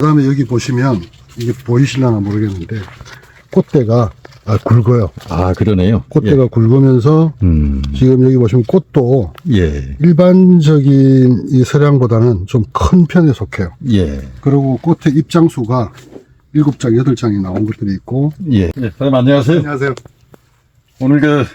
그 다음에 여기 보시면 이게 보이실려나 모르겠는데 꽃대가 굵어요. 아, 그러네요. 꽃대가 굵으면서 지금 여기 보시면 꽃도 예. 일반적인 이 서량보다는 좀 큰 편에 속해요. 예. 그리고 꽃의 입장수가 7장, 8장이 나온 것들이 있고. 예. 예. 선생님, 안녕하세요. 안녕하세요. 오늘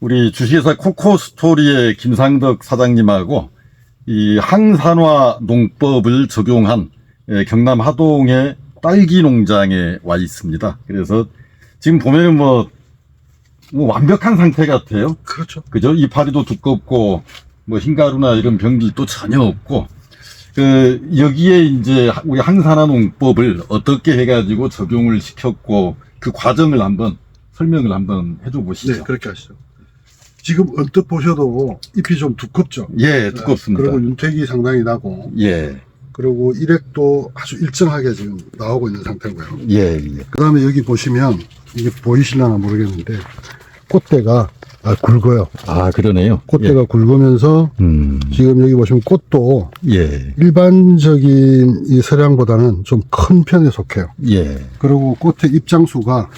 우리 주식회사 코코스토리의 김상덕 사장님하고 이 항산화 농법을 적용한 경남 하동의 딸기 농장에 와 있습니다. 그래서 지금 보면은 뭐 완벽한 상태 같아요. 그렇죠. 그죠? 이파리도 두껍고 뭐 흰가루나 이런 병들도 전혀 없고 여기에 이제 우리 항산화 농법을 어떻게 해가지고 적용을 시켰고 그 과정을 한번 설명을 한번 해줘 보시죠. 네, 그렇게 하시죠. 지금 언뜻 보셔도 잎이 좀 두껍죠. 예, 두껍습니다. 그리고 윤택이 상당히 나고. 예. 그리고 일액도 아주 일정하게 지금 나오고 있는 상태고요. 예, 예. 그 다음에 여기 보시면 이게 보이실려나 모르겠는데 꽃대가 굵어요. 아, 그러네요. 꽃대가 굵으면서 지금 여기 보시면 꽃도 예. 일반적인 이 서량보다는 좀 큰 편에 속해요. 예. 그리고 꽃의 입장수가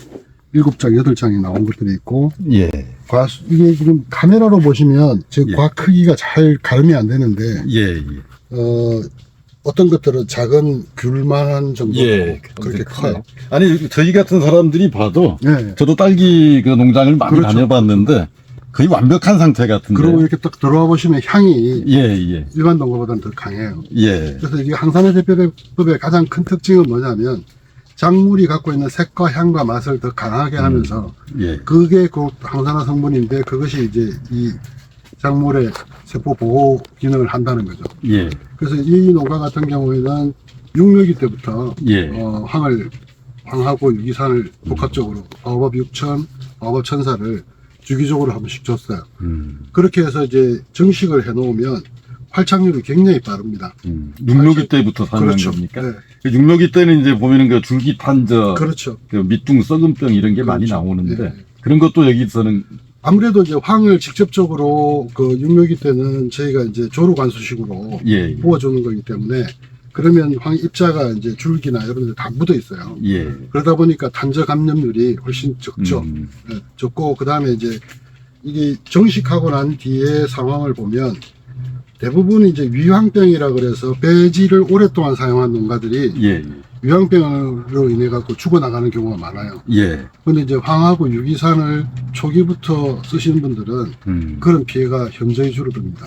7장, 8장이 나온 것들이 있고. 예. 이게 지금 카메라로 보시면 지금 예. 과 크기가 잘 가름이 안 되는데, 예. 어떤 것들은 작은 귤만한 정도로 예. 그렇게 커요. 아니, 저희 같은 사람들이 봐도 네. 저도 딸기 그 농장을 많이 그렇죠. 다녀봤는데 거의 완벽한 상태 같은데. 그리고 이렇게 딱 들어와 보시면 향이 예, 예. 일반 농가보다는 더 강해요. 예. 그래서 이게 항산화 재배법의 가장 큰 특징은 뭐냐면 작물이 갖고 있는 색과 향과 맛을 더 강하게 하면서 예. 그게 그 항산화 성분인데 그것이 이제 이 작물의 세포 보호 기능을 한다는 거죠. 예. 그래서 이 농가 같은 경우에는 육묘기 때부터 예. 황하고 유기산을 복합적으로 바오밥 6천, 바오밥 1000사를 주기적으로 한 번씩 줬어요. 그렇게 해서 이제 정식을 해놓으면 활착률이 굉장히 빠릅니다. 육묘기 때부터 사용한 그렇죠. 겁니까? 네. 육묘기 때는 이제 보면은 그 줄기탄저, 그렇죠. 그 밑둥 썩은병 이런 게 많이 그렇죠. 나오는데 네. 그런 것도 여기서는 아무래도 이제 황을 직접적으로 그 육묘기 때는 저희가 이제 조루관수식으로 예. 부어주는 거기 때문에 그러면 황 입자가 이제 줄기나 이런 데 다 묻어 있어요. 예. 그러다 보니까 탄저 감염률이 훨씬 적죠. 네, 적고 그 다음에 이제 이게 정식하고 난 뒤에 상황을 보면 대부분 이제 위황병이라 그래서 배지를 오랫동안 사용한 농가들이 예. 위황병으로 인해 갖고 죽어나가는 경우가 많아요. 예. 근데 이제 황하고 유기산을 초기부터 쓰시는 분들은 그런 피해가 현저히 줄어듭니다.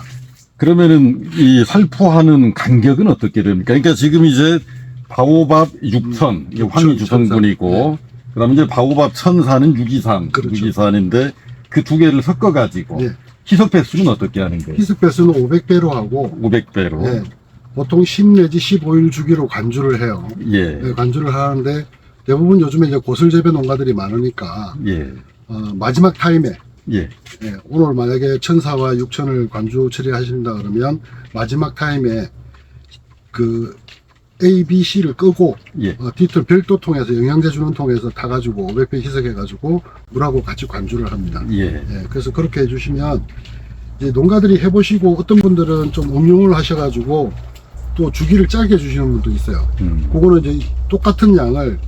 그러면은 이 살포하는 간격은 어떻게 됩니까? 그러니까 지금 이제 바오밥 6천, 이게 황이 주성분이고, 네. 그다음에 이제 바오밥 1000사는 유기산, 그렇죠. 유기산인데 그 두 개를 섞어가지고 네. 희석 배수는 어떻게 하는 거예요? 희석 배수는 500배로 하고 500배로. 네, 보통 10 내지 15일 주기로 관주를 해요. 예. 네, 관주를 하는데 대부분 요즘에 이제 고슬재배 농가들이 많으니까 예. 마지막 타임에 예. 네, 오늘 만약에 1000사와 6000을 관주 처리하신다 그러면 마지막 타임에 그 A, B, C를 끄고 예. 뒤틀 별도 통해서 영양제 주는 통에서 타가지고 500배 희석해가지고 물하고 같이 관주를 합니다. 예. 네, 그래서 그렇게 해주시면 이제 농가들이 해보시고 어떤 분들은 좀 응용을 하셔가지고 또 주기를 짧게 주시는 분도 있어요. 그거는 이제 똑같은 양을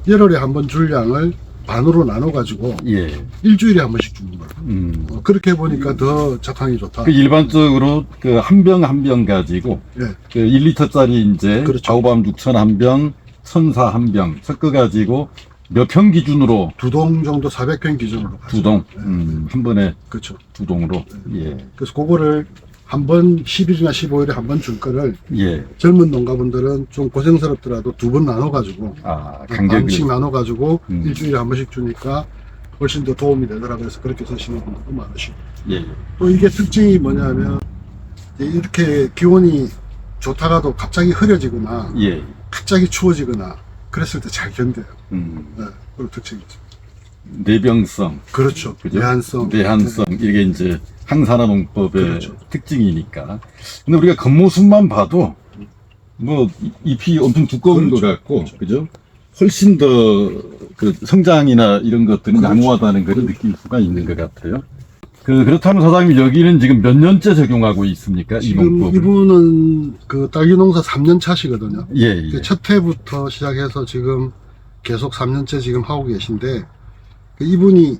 열흘에 한 번 줄 양을 반으로 나눠가지고 예. 일주일에 한 번씩 주는 거예요. 그렇게 해보니까 더 작황이 좋다. 그 일반적으로 그 한 병 한 병 가지고 네. 그 1리터짜리 이제 그렇죠. 바오밥 6천 한 병, 1000사 한 병 섞어가지고 몇 평 기준으로 2동 정도 400평 기준으로 가죠. 2동, 네. 한 번에 그렇죠. 2동으로. 예. 그래서 그거를 한 번 10일이나 15일에 한 번 줄 거를 예. 젊은 농가분들은 좀 고생스럽더라도 2번 나눠가지고 간격을. 반씩 나눠가지고 일주일에 한 번씩 주니까 훨씬 더 도움이 되더라고요. 그래서 그렇게 쓰시는 분들도 많으시고 예. 또 이게 특징이 뭐냐면 이렇게 기온이 좋다가도 갑자기 흐려지거나 예. 갑자기 추워지거나 그랬을 때 잘 견뎌요. 네, 그런 특징이죠. 내병성. 그렇죠. 그죠? 내한성. 내한성. 이게 이제 항산화 농법의 그렇죠. 특징이니까. 근데 우리가 겉모습만 봐도 뭐 잎이 엄청 두꺼운 그렇죠. 것 같고, 그렇죠. 그죠? 훨씬 더 그 성장이나 이런 것들이 그렇죠. 양호하다는 걸 느낄 수가 있는 것 같아요. 그렇다면 사장님 여기는 지금 몇 년째 적용하고 있습니까? 이 지금 농법을? 이분은 그 딸기 농사 3년 차시거든요. 예, 예. 첫 해부터 시작해서 지금 계속 3년째 지금 하고 계신데, 이분이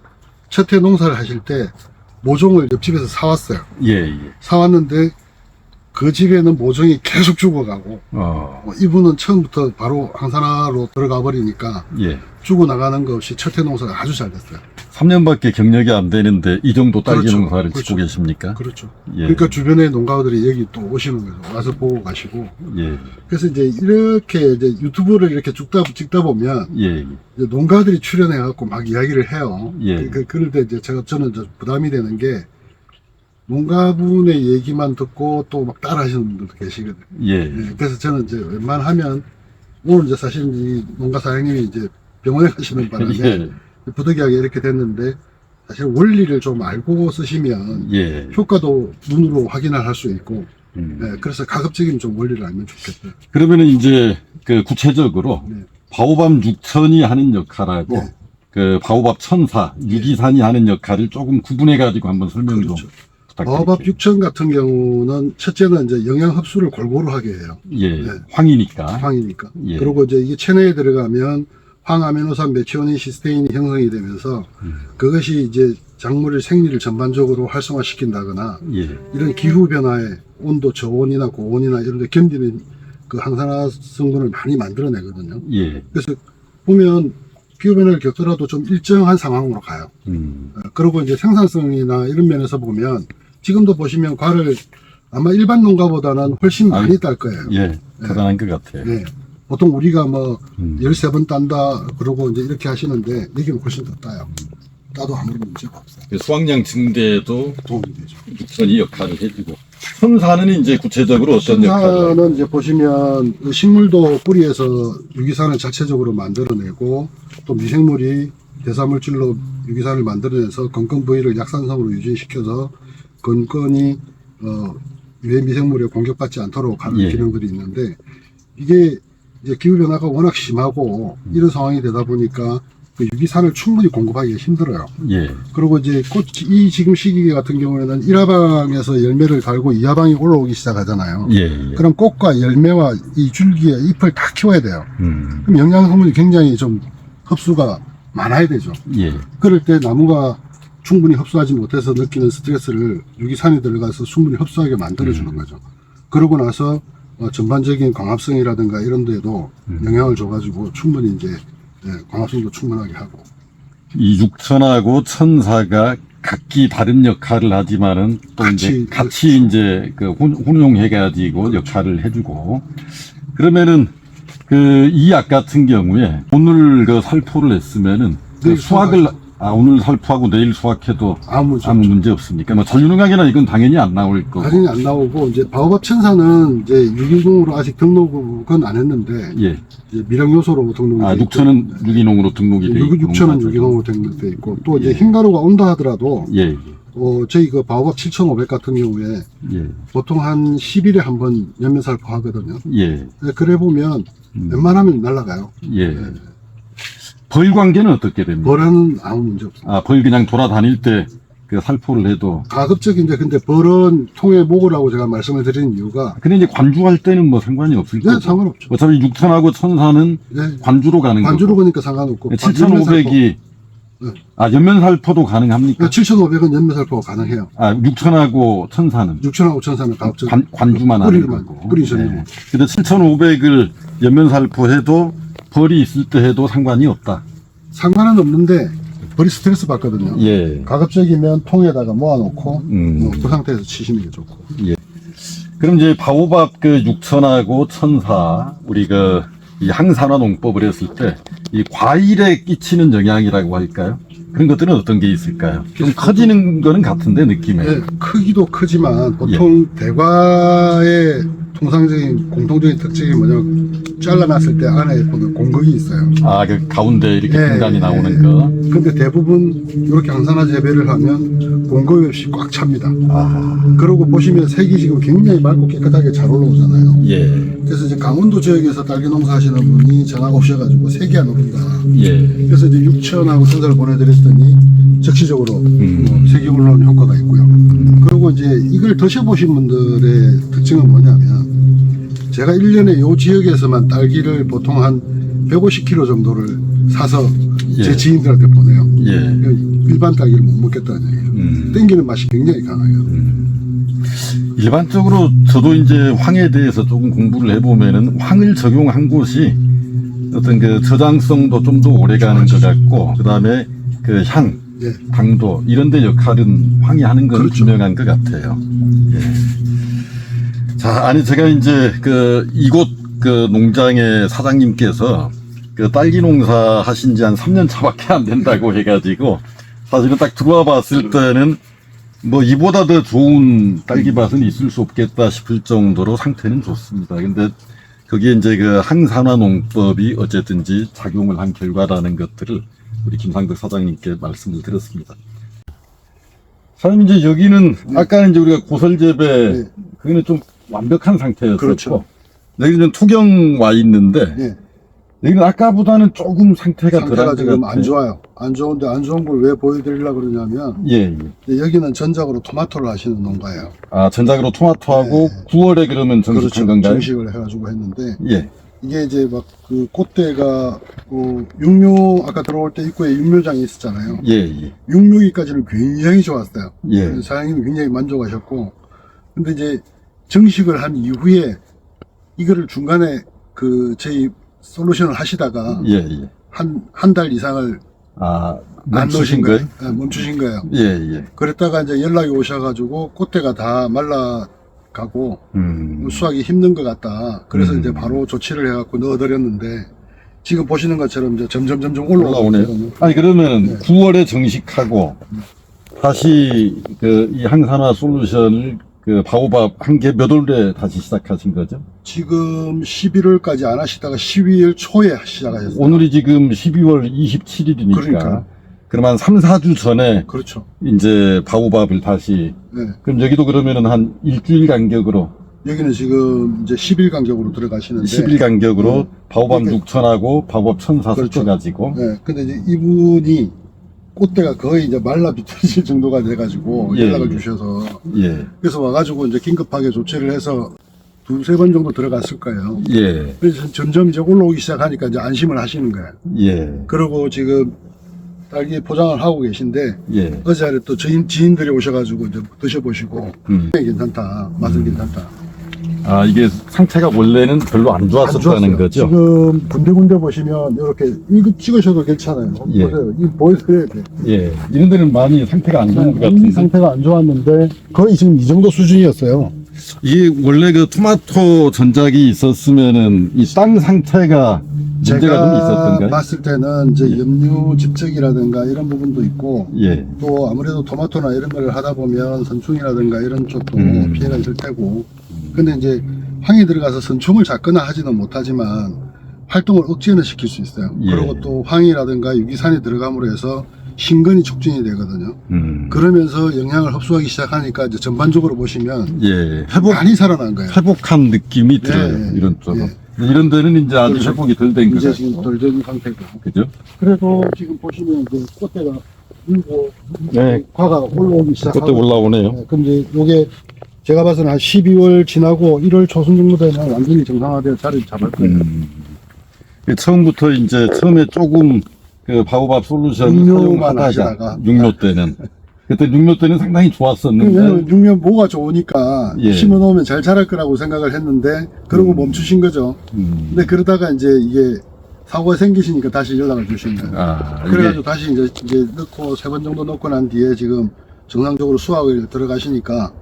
첫 해 농사를 하실 때 모종을 옆집에서 사왔어요. 예, 예. 사왔는데 그 집에는 모종이 계속 죽어가고, 이분은 처음부터 바로 항산화로 들어가 버리니까 예. 죽어나가는 거 없이 첫 해 농사가 아주 잘 됐어요. 3년밖에 경력이 안 되는데 이 정도 딸기 그렇죠. 농사를 그렇죠. 짓고 계십니까? 그렇죠. 예. 그러니까 주변에 농가들이 여기 또 오시는 거죠. 와서 보고 가시고. 예, 그래서 이제 이렇게 이제 유튜브를 이렇게 찍다 보면 예, 이제 농가들이 출연해갖고 막 이야기를 해요. 예. 그럴 때 이제 저는 이제 부담이 되는 게, 농가분의 얘기만 듣고 또 막 따라 하시는 분들도 계시거든요. 예. 예, 그래서 저는 이제 웬만하면, 오늘 이제 사실 이 농가 사장님이 이제 병원에 가시는 바람에 예. 부득이하게 이렇게 됐는데, 사실 원리를 좀 알고 쓰시면 예. 효과도 눈으로 확인을 할 수 있고, 음. 예, 그래서 가급적이면 좀 원리를 알면 좋겠다. 그러면은 이제 그 구체적으로 네. 바오밥 6천이 하는 역할하고 네. 그 바오밥 1004, 유기산이 하는 역할을 조금 구분해 가지고 한번 설명 좀 그렇죠. 부탁드릴게요. 바오밥 6000 같은 경우는 첫째는 이제 영양 흡수를 골고루 하게 해요. 예. 네. 황이니까. 황이니까. 예. 그리고 이제 이게 체내에 들어가면 황아미노산, 메치오닌, 시스테인이 형성이 되면서 그것이 이제 작물의 생리를 전반적으로 활성화시킨다거나, 예. 이런 기후 변화에 온도 저온이나 고온이나 이런 데 견디는 그 항산화 성분을 많이 만들어내거든요. 예. 그래서 보면 기후 변화를 겪더라도 좀 일정한 상황으로 가요. 그리고 이제 생산성이나 이런 면에서 보면 지금도 보시면 과를 아마 일반 농가보다는 훨씬 많이 딸 거예요. 예. 대단한 것 같아요. 네. 보통 우리가 뭐 13번 딴다 그러고 이제 이렇게 하시는데 여기는 훨씬 더 따요. 따도 아무런 문제가 없어요. 그 수확량 증대에도 도움이 되죠. 6천이 역할을 해주고. 천사는 이제 구체적으로 어떤 역할을? 천사는 이제 보시면 그 식물도 뿌리에서 유기산을 자체적으로 만들어내고, 또 미생물이 대사물질로 유기산을 만들어내서 건강 부위를 약산성으로 유지시켜서 건강히 유해 미생물에 공격받지 않도록 하는 예. 기능들이 있는데, 이게 이제 기후 변화가 워낙 심하고 이런 상황이 되다 보니까 그 유기산을 충분히 공급하기가 힘들어요. 예. 그리고 이제 이 지금 시기 같은 경우에는 1화방에서 열매를 달고 2화방이 올라오기 시작하잖아요. 예. 예. 그럼 꽃과 열매와 이 줄기에 잎을 다 키워야 돼요. 그럼 영양 성분이 굉장히 좀 흡수가 많아야 되죠. 예. 그럴 때 나무가 충분히 흡수하지 못해서 느끼는 스트레스를 유기산이 들어가서 충분히 흡수하게 만들어주는 거죠. 그러고 나서 전반적인 광합성이라든가 이런 데도 영향을 줘가지고 충분히 이제 광합성도 충분하게 하고. 이 6천하고 천사가 각기 다른 역할을 하지만은 또 이제 같이 이제 그 혼용해가지고 역할을 해주고. 그러면은 그 이 약 같은 경우에 오늘 그 살포를 했으면은 그 수확을 오늘 살포하고 내일 수확해도 아무 문제 없습니까? 뭐 전류농약이나 이건 당연히 안 나올 거고. 당연히 안 나오고, 이제 바오밥 천사는 이제 유기농으로 아직 등록은 안 했는데, 예. 이제 미량 요소로 등록이 돼 있고, 6천은 유기농으로 등록이 돼 있고. 6천은 유기농으로 등록돼 있고, 또 이제 흰가루가 온다 하더라도, 예. 저희 그 바오밥 7500 같은 경우에 예. 보통 한 10일에 한 번 연면살포 하거든요. 예. 그래 보면 웬만하면 날아가요. 예. 벌 관계는 어떻게 됩니까? 벌은 아무 문제 없어요. 벌 그냥 돌아다닐 때 그 살포를 해도. 가급적이 이제 근데 벌은 통에 먹으라고 제가 말씀을 드리는 이유가, 근데 이제 관주할 때는 뭐 상관이 없을 네, 거고. 상관없죠. 어차피 6천하고 천사는 네, 관주로 가는 관주로 거고. 거니까 상관없고, 7,500이 네. 연면 살포도 가능합니까? 7,500은 연면살포가 가능해요. 6천하고 천사는 6,000하고 1,000사는 가급적 관주만 하는 거고. 뿌리 전용. 근데 7,500을 연면 살포해도 벌이 있을 때 해도 상관이 없다. 상관은 없는데 벌이 스트레스 받거든요. 예. 가급적이면 통에다가 모아놓고 그 상태에서 치시는 게 좋고. 그럼 이제 바오밥 그 6천하고 천사 우리 그 이 항산화 농법을 했을 때 이 과일에 끼치는 영향이라고 할까요? 그런 것들은 어떤 게 있을까요? 좀 커지는 거는 같은데 느낌에. 네, 크기도 크지만 보통 대과의 통상적인 공통적인 특징이 뭐냐면 잘라놨을 때 안에 보면 공극이 있어요. 그 가운데 이렇게 네, 공간이 나오는 네. 거. 근데 대부분 이렇게 항산화 재배를 하면 공극이 없이 꽉 찹니다. 그러고 보시면 색이 지금 굉장히 맑고 깨끗하게 잘 올라오잖아요. 예. 그래서 이제 강원도 지역에서 딸기 농사 하시는 분이 전화가 오셔가지고 색이 안 오른다. 예. 그래서 이제 6천하고 천사를 보내드렸더니 적시적으로 색이 올라오는 효과가 있고요. 그리고 이제 이걸 드셔보신 분들의 특징은 뭐냐면 제가 1년에 요 지역에서만 딸기를 보통 한 150kg 정도를 사서 제 예. 지인들한테 보내요. 예. 일반 딸기를 못 먹겠다는 얘기예요. 땡기는 맛이 굉장히 강해요. 일반적으로 저도 이제 황에 대해서 조금 공부를 해보면은 황을 적용한 곳이 어떤 그 저장성도 좀 더 오래 가는 것 같고, 그 다음에 그 향, 예. 당도, 이런 데 역할은 황이 하는 건 그렇죠. 분명한 것 같아요. 예. 자, 아니, 제가 이제 이곳 농장의 사장님께서 딸기 농사 하신 지 한 3년 차밖에 안 된다고 해가지고, 사실은 딱 들어와 봤을 때는 뭐 이보다 더 좋은 딸기밭은 있을 수 없겠다 싶을 정도로 상태는 좋습니다. 근데 거기에 이제 항산화 농법이 어쨌든지 작용을 한 결과라는 것들을 우리 김상덕 사장님께 말씀을 드렸습니다. 사장님, 이제 여기는 아까는 이제 우리가 고설재배, 네. 그거는 좀 완벽한 상태였었고, 그렇죠. 여기는 투경 와 있는데, 예. 여기는 아까보다는 조금 상태가 덜한 상태가 것 지금 같아요. 안 좋아요. 안 좋은데 안 좋은 걸 왜 보여드리려고 그러냐면 예, 예. 여기는 전작으로 토마토를 하시는 농가예요. 아, 전작으로 토마토하고 네. 9월에 그러면 정식한 그렇죠. 건가요? 정식을 해가지고 했는데 예. 이게 이제 막 꽃대가 육묘 아까 들어올 때 입구에 육묘장이 있었잖아요. 예, 예. 육묘기까지는 굉장히 좋았어요. 예. 사장님이 굉장히 만족하셨고, 근데 이제 정식을 한 이후에 이거를 중간에 저희 솔루션을 하시다가 예, 예. 한 달 이상을 아, 안 넣으신 멈추신 거예요. 거예요? 네, 멈추신 거예요. 예, 예. 그랬다가 이제 연락이 오셔가지고 꽃대가 다 말라가고 수확이 힘든 것 같다. 그래서 이제 바로 조치를 해갖고 넣어드렸는데 지금 보시는 것처럼 이제 점점 올라오네요. 올라오네요. 아니, 그러면 네. 9월에 정식하고 다시 이 항산화 솔루션을 바오밥 한 개 몇 월에 다시 시작하신 거죠? 지금 11월까지 안 하시다가 12월 초에 시작하셨어요. 오늘이 지금 12월 27일이니까. 그러니까요. 그럼 한 3, 4주 전에 그렇죠. 이제 바오밥을 다시, 네. 그럼 여기도 그러면은 한 일주일 간격으로, 여기는 지금 이제 10일 간격으로 들어가시는데 10일 간격으로 바오밥 이게- 6천하고 바오밥 1,400 그렇죠. 섞어가지고, 네. 근데 이제 이분이 꽃대가 거의 이제 말라 비틀어질 정도가 돼가지고 예, 연락을 예. 주셔서 예, 그래서 와가지고 이제 긴급하게 조치를 해서 두세 번 정도 들어갔을 거예요. 예, 그래서 점점 이제 올라오기 시작하니까 이제 안심을 하시는 거예요. 예, 그리고 지금 딸기 포장을 하고 계신데 예. 어제 또 지인들이 오셔가지고 이제 드셔보시고 괜찮다, 맛은 괜찮다. 아, 이게 상태가 원래는 별로 안 안 좋았었다는 좋았어요. 거죠? 지금 군데군데 보시면 이렇게 이거 찍으셔도 괜찮아요. 예. 보세요. 이거 보여드려야 돼. 예. 이런 데는 많이 상태가 안 좋은 것 많이 같은데. 상태가 안 좋았는데 거의 지금 이 정도 수준이었어요. 이게 원래 토마토 전작이 있었으면은 이 땅 상태가 문제가 좀 제가 있었던가요? 봤을 때는 이제 염류 집적이라든가 이런 부분도 있고 예. 또 아무래도 토마토나 이런 걸 하다 보면 선충이라든가 이런 쪽도 피해가 있을 테고 근데 이제 황이 들어가서 선충을 잡거나 하지는 못하지만 활동을 억제는 시킬 수 있어요. 예. 그리고 또 황이라든가 유기산이 들어감으로 해서 신근이 촉진이 되거든요. 그러면서 영양을 흡수하기 시작하니까 이제 전반적으로 보시면 예. 많이 살아난 거예요. 회복한 느낌이 들어요. 예. 이런 쪽은. 예. 이런 데는 이제 아직 그렇죠. 회복이 덜 된 것 이제 지금 같고. 덜 된 상태고. 그죠? 그래도 지금 보시면 그 꽃대가 물고 네. 과가 올라오기 시작하고. 그때 올라오네요. 네, 근데 요게 제가 봐서는 한 12월 지나고 1월 초순 정도 되면 완전히 정상화되어 자리를 잡을 거예요. 처음부터 이제 처음에 조금 바오밥 솔루션 육묘만 사용하다가 하시다가. 6료 때는 그때 6료 때는 상당히 좋았었는데 왜냐면 육면 뭐가 좋으니까 예. 심어 놓으면 잘 자랄 거라고 생각을 했는데 그러고 멈추신 거죠. 근데 그러다가 이제 이게 사고가 생기시니까 다시 연락을 주신 거예요. 아, 그래가지고 다시 이제 넣고 3번 정도 넣고 난 뒤에 지금 정상적으로 수확을 들어가시니까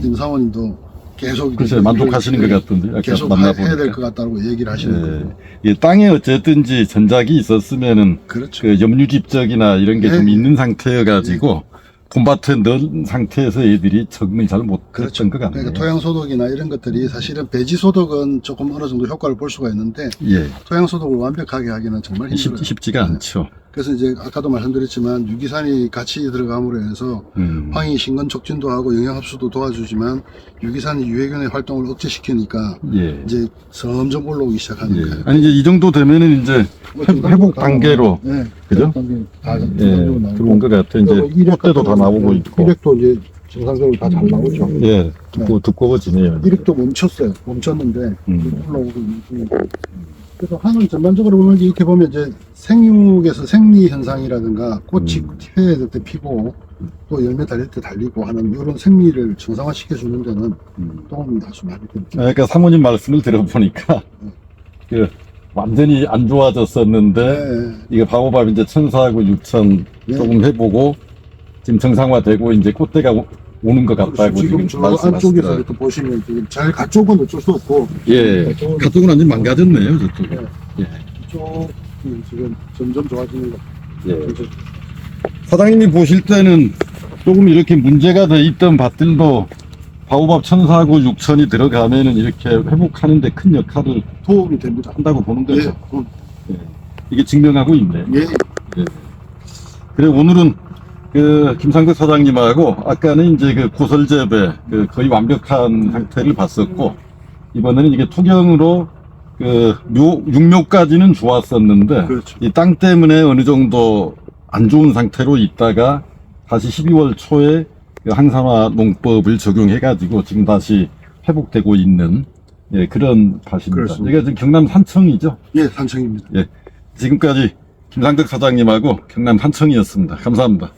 지금 사모님도 계속 글쎄 만족하시는 것 같던데 아까 계속 해야 될 만나보니까 것 같다고 얘기를 하시는 거고. 이 땅에 어쨌든지 전작이 있었으면은 그렇죠. 염류집적이나 이런 게 네. 좀 있는 상태여가지고 봄밭에 넣은 상태에서 애들이 적응을 잘 못했던 그렇죠. 것 같네요. 그러니까 토양 소독이나 이런 것들이 사실은 배지 소독은 조금 어느 정도 효과를 볼 수가 있는데 예, 토양 소독을 완벽하게 하기는 정말 힘들어요. 쉽지가 않죠. 그래서 이제 아까도 말씀드렸지만 유기산이 같이 들어감으로 해서 황이 신건 촉진도 하고 영양 흡수도 도와주지만 유기산이 유해균의 활동을 억제시키니까 예. 이제 점점 올라오기 시작하는 예. 거예요. 아니 이제 이 정도 되면은 이제 회복 단계로. 네, 그죠? 회복 단계 다 예, 정상적으로 나오고. 들어온 것 같아. 이제 꽃대도 다 나오고 있고. 일액도 이제 정상적으로 다 잘 나오죠. 예, 두꺼워지네요. 일액도 멈췄어요. 멈췄는데 음. 올라오고 있는 중이고. 그래서 한은 전반적으로 보면 이렇게 보면 이제 생육에서 생리 현상이라든가 꽃이 피어야 때 피고 또 열매 달릴 때 달리고 하는 이런 생리를 정상화시켜 주는 데는 도움이 아주 많이 됩니다. 그러니까 사모님 말씀을 들어보니까 그 완전히 안 좋아졌었는데 네. 이거 바오밥 이제 1,400, 6,000 네. 조금 해보고 지금 정상화되고 이제 꽃대가 오는 것 같다고 지금 지금 저 안쪽에서 말씀하시더라고요. 이렇게 보시면 지금 잘 가쪽은 어쩔 수 없고 예, 가쪽은 완전 망가졌네요, 저쪽에. 네. 예. 이쪽이 지금 점점 좋아지는 것 예. 같아요. 사장님이 보실 때는 조금 이렇게 문제가 돼 있던 밭들도 바오밥 1,400, 6,000이 들어가면은 이렇게 회복하는데 큰 역할을 도움이 됩니다. 한다고 보는 예. 거죠. 예. 이게 증명하고 있네. 예. 예. 그래 오늘은 그 김상덕 사장님하고 아까는 이제 그 고설재배 그 거의 완벽한 상태를 봤었고 이번에는 이게 토경으로 그 육묘까지는 좋았었는데 그렇죠. 이 땅 때문에 어느 정도 안 좋은 상태로 있다가 다시 12월 초에 그 항산화 농법을 적용해가지고 지금 다시 회복되고 있는 예, 그런 밭입니다. 그렇습니다. 여기가 지금 경남 산청이죠. 예, 산청입니다. 예, 지금까지 김상덕 사장님하고 경남 산청이었습니다. 감사합니다.